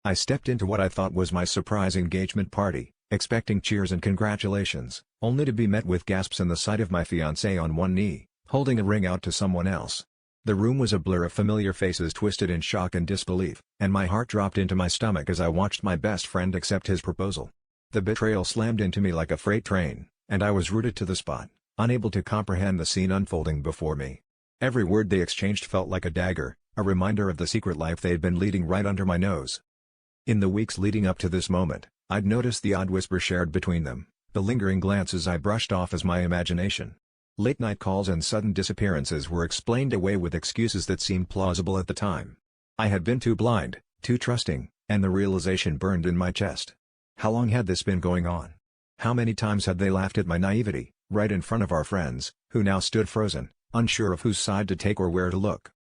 I stepped into what I thought was my surprise engagement party, expecting cheers and congratulations, only to be met with gasps and the sight of my fiancée on one knee, holding a ring out to someone else. The room was a blur of familiar faces twisted in shock and disbelief, and my heart dropped into my stomach as I watched my best friend accept his proposal. The betrayal slammed into me like a freight train, and I was rooted to the spot, unable to comprehend the scene unfolding before me. Every word they exchanged felt like a dagger, a reminder of the secret life they'd been leading right under my nose. In the weeks leading up to this moment, I'd noticed the odd whisper shared between them, the lingering glances I brushed off as my imagination. Late-night calls and sudden disappearances were explained away with excuses that seemed plausible at the time. I had been too blind, too trusting, and the realization burned in my chest. How long had this been going on? How many times had they laughed at my naivety, right in front of our friends, who now stood frozen, unsure of whose side to take or where to look?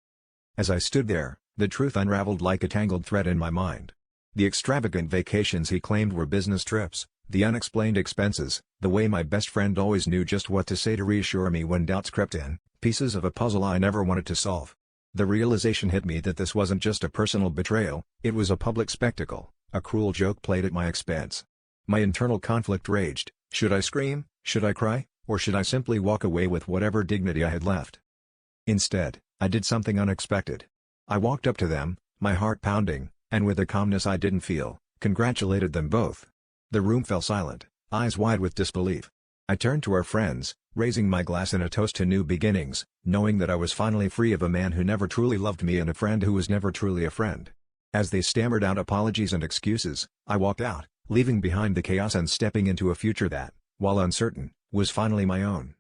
As I stood there, the truth unraveled like a tangled thread in my mind. The extravagant vacations he claimed were business trips, the unexplained expenses, the way my best friend always knew just what to say to reassure me when doubts crept in, pieces of a puzzle I never wanted to solve. The realization hit me that this wasn't just a personal betrayal, it was a public spectacle, a cruel joke played at my expense. My internal conflict raged: should I scream, should I cry, or should I simply walk away with whatever dignity I had left? Instead, I did something unexpected. I walked up to them, my heart pounding, and with a calmness I didn't feel, congratulated them both. The room fell silent, eyes wide with disbelief. I turned to our friends, raising my glass in a toast to new beginnings, knowing that I was finally free of a man who never truly loved me and a friend who was never truly a friend. As they stammered out apologies and excuses, I walked out, leaving behind the chaos and stepping into a future that, while uncertain, was finally my own.